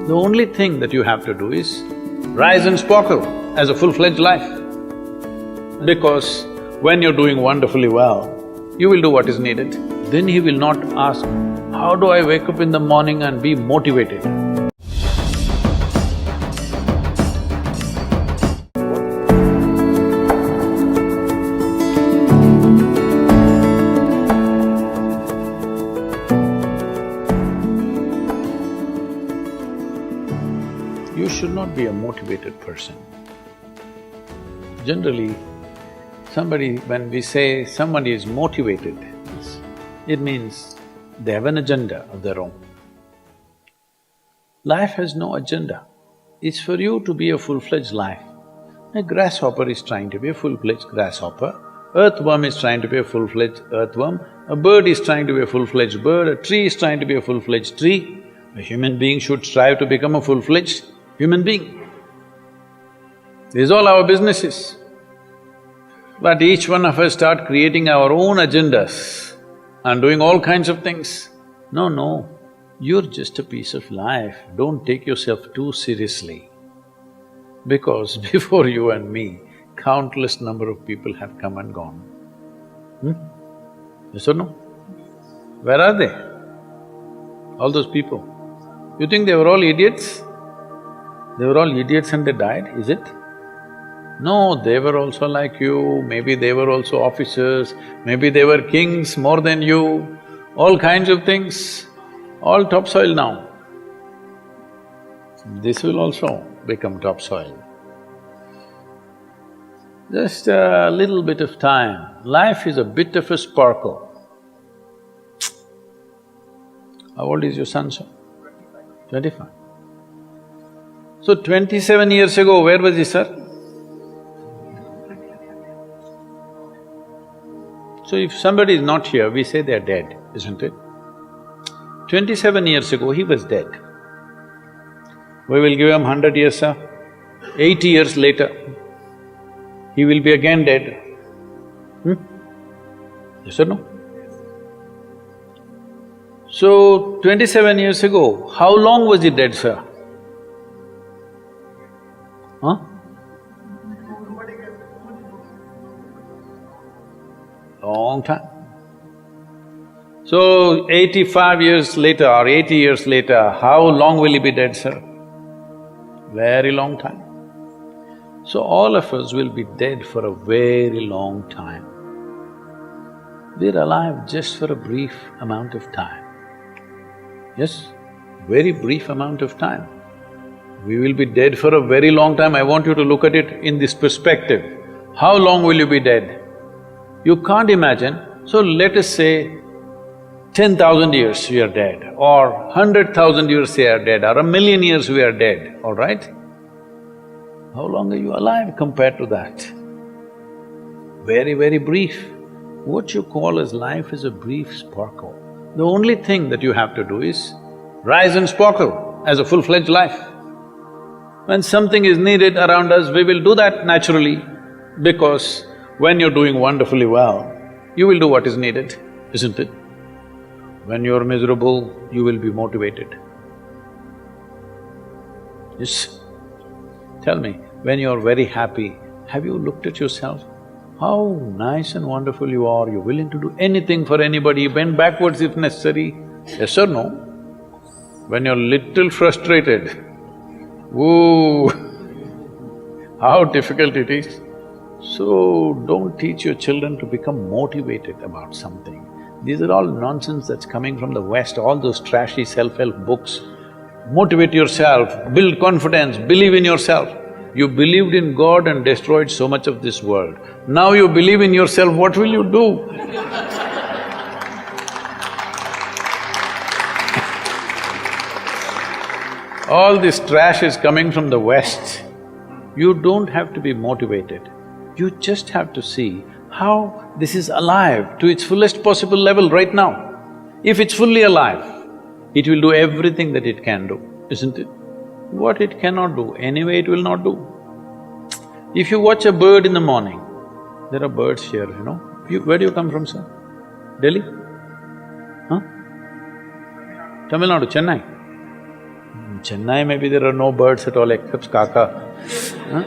The only thing that you have to do is rise and sparkle as a full-fledged life. Because when you're doing wonderfully well, you will do what is needed. Then he will not ask, how do I wake up in the morning and be motivated? You should not be a motivated person. Generally, when we say somebody is motivated, it means they have an agenda of their own. Life has no agenda. It's for you to be a full-fledged life. A grasshopper is trying to be a full-fledged grasshopper, earthworm is trying to be a full-fledged earthworm, a bird is trying to be a full-fledged bird, a tree is trying to be a full-fledged tree. A human being should strive to become a full-fledged human being. These are all our businesses. But each one of us start creating our own agendas and doing all kinds of things. No, you're just a piece of life, don't take yourself too seriously. Because before you and me, countless number of people have come and gone. Yes or no? Where are they? All those people. You think they were all idiots? They were all idiots and they died, is it? No, they were also like you, maybe they were also officers, maybe they were kings more than you, all kinds of things, all topsoil now. This will also become topsoil. Just a little bit of time, life is a bit of a sparkle. How old is your son, sir? 25. So 27 years ago, where was he, sir? So if somebody is not here, we say they're dead, isn't it? 27 years ago, he was dead. We will give him 100 years, sir. 80 years later, he will be again dead. Yes or no? So, 27 years ago, how long was he dead, sir? Huh? Long time. So, 85 years later or 80 years later, how long will he be dead, sir? Very long time. So, all of us will be dead for a very long time. We're alive just for a brief amount of time. Yes, very brief amount of time. We will be dead for a very long time. I want you to look at it in this perspective. How long will you be dead? You can't imagine, so let us say 10,000 years we are dead, or 100,000 years we are dead, or 1,000,000 years we are dead, all right? How long are you alive compared to that? Very, very brief. What you call as life is a brief sparkle. The only thing that you have to do is rise and sparkle as a full-fledged life. When something is needed around us, we will do that naturally, because when you're doing wonderfully well, you will do what is needed, isn't it? When you're miserable, you will be motivated. Yes. Tell me, when you're very happy, have you looked at yourself? How nice and wonderful you are, you're willing to do anything for anybody, bend backwards if necessary. Yes or no? When you're little frustrated, woo, how difficult it is. So, don't teach your children to become motivated about something. These are all nonsense that's coming from the West, all those trashy self-help books. Motivate yourself, build confidence, believe in yourself. You believed in God and destroyed so much of this world. Now you believe in yourself, what will you do? All this trash is coming from the West. You don't have to be motivated. You just have to see how this is alive to its fullest possible level right now. If it's fully alive, it will do everything that it can do, isn't it? What it cannot do, anyway it will not do. If you watch a bird in the morning, there are birds here, you know. Where do you come from, sir? Delhi? Huh? Tamil Nadu, Chennai? Chennai maybe there are no birds at all except kaka. Huh?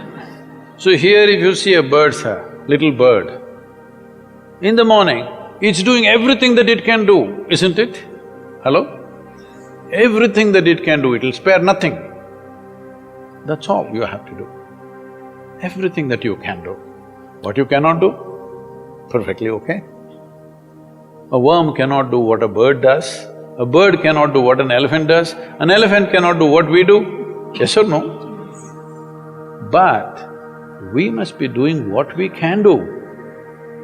So here if you see a bird, sir, little bird, in the morning, it's doing everything that it can do, isn't it? Hello? Everything that it can do, it'll spare nothing. That's all you have to do. Everything that you can do. What you cannot do, perfectly okay. A worm cannot do what a bird does, a bird cannot do what an elephant does, an elephant cannot do what we do, yes or no? But we must be doing what we can do.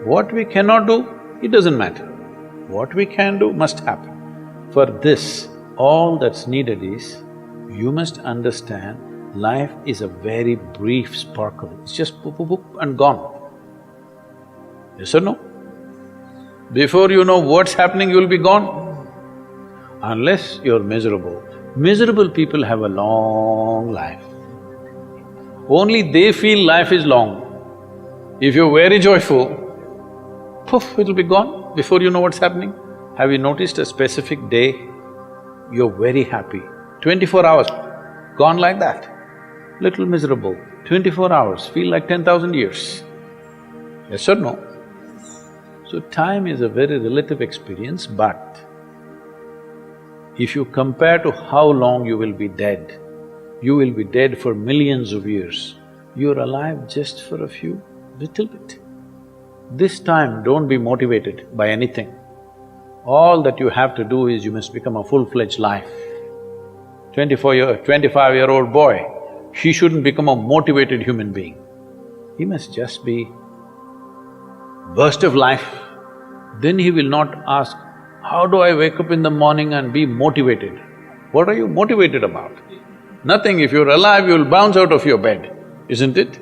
What we cannot do, it doesn't matter. What we can do must happen. For this, all that's needed is, you must understand life is a very brief sparkle, it's just poop, poop, poop and gone. Yes or no? Before you know what's happening, you'll be gone. Unless you're miserable. Miserable people have a long life. Only they feel life is long. If you're very joyful, poof, it'll be gone before you know what's happening. Have you noticed a specific day, you're very happy, 24 hours, gone like that. Little miserable, 24 hours, feel like 10,000 years. Yes or no? So time is a very relative experience, but if you compare to how long you will be dead, you will be dead for millions of years. You're alive just for a few, little bit. This time, don't be motivated by anything. All that you have to do is you must become a full-fledged life. 25-year-old boy, he shouldn't become a motivated human being. He must just be burst of life. Then he will not ask, how do I wake up in the morning and be motivated? What are you motivated about? Nothing. If you're alive, you'll bounce out of your bed, isn't it?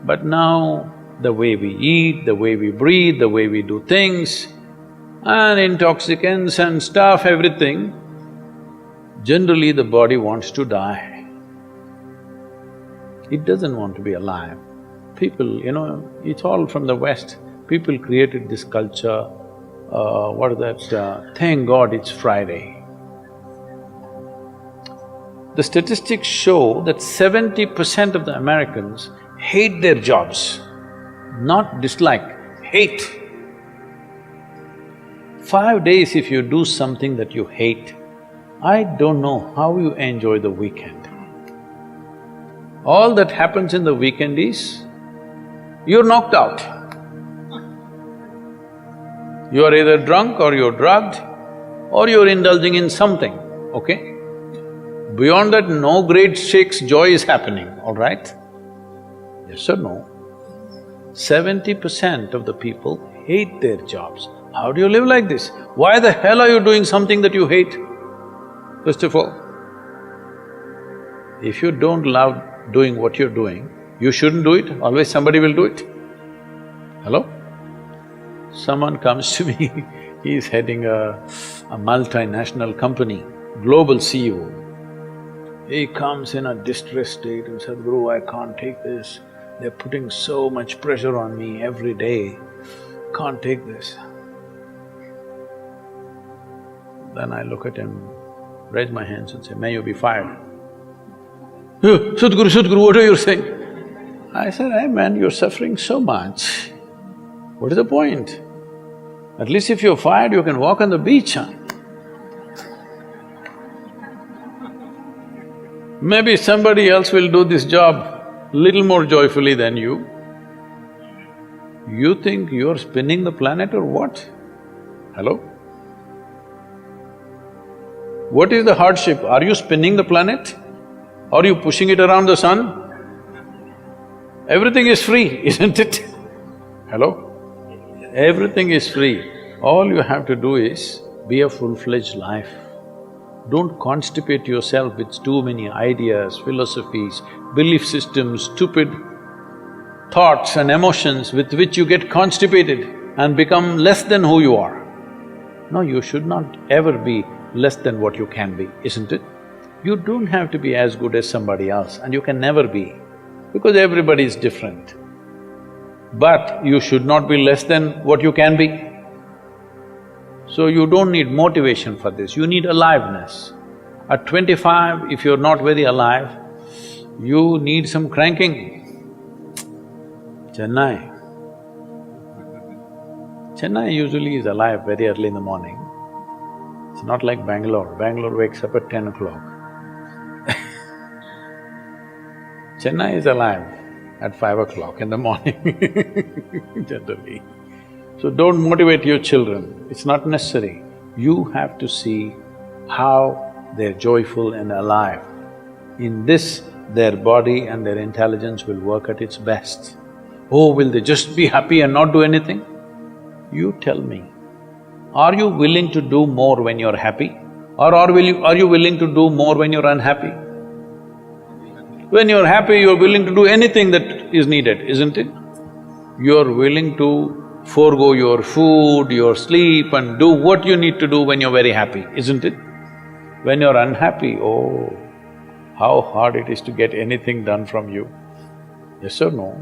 But now, the way we eat, the way we breathe, the way we do things, and intoxicants and stuff, everything, generally the body wants to die. It doesn't want to be alive. People, it's all from the West. People created this culture, what is that, thank God it's Friday. The statistics show that 70% of the Americans hate their jobs, not dislike, hate. 5 days if you do something that you hate, I don't know how you enjoy the weekend. All that happens in the weekend is, you're knocked out. You are either drunk or you're drugged or you're indulging in something, okay? Beyond that, no great shakes joy is happening, all right? Yes or no? 70% of the people hate their jobs. How do you live like this? Why the hell are you doing something that you hate? First of all, if you don't love doing what you're doing, you shouldn't do it, always somebody will do it. Hello? Someone comes to me, he's heading a multinational company, global CEO. He comes in a distressed state and said, Sadhguru, I can't take this. They're putting so much pressure on me every day, can't take this. Then I look at him, raise my hands and say, may you be fired. Sadhguru, what are you saying? I said, hey man, you're suffering so much. What is the point? At least if you're fired, you can walk on the beach, huh? Maybe somebody else will do this job little more joyfully than you. You think you're spinning the planet or what? Hello? What is the hardship? Are you spinning the planet? Are you pushing it around the sun? Everything is free, isn't it? Hello? Everything is free. All you have to do is be a full-fledged life. Don't constipate yourself with too many ideas, philosophies, belief systems, stupid thoughts and emotions with which you get constipated and become less than who you are. No, you should not ever be less than what you can be, isn't it? You don't have to be as good as somebody else, and you can never be, because everybody is different. But you should not be less than what you can be. So you don't need motivation for this, you need aliveness. At 25, if you're not very alive, you need some cranking. Chennai usually is alive very early in the morning. It's not like Bangalore. Bangalore wakes up at 10 o'clock. Chennai is alive at 5 o'clock in the morning generally. So don't motivate your children, it's not necessary. You have to see how they're joyful and alive. In this, their body and their intelligence will work at its best. Oh, will they just be happy and not do anything? You tell me, are you willing to do more when you're happy? Or are you willing to do more when you're unhappy? When you're happy, you're willing to do anything that is needed, isn't it? You're willing to forego your food, your sleep and do what you need to do when you're very happy, isn't it? When you're unhappy, oh, how hard it is to get anything done from you. Yes or no?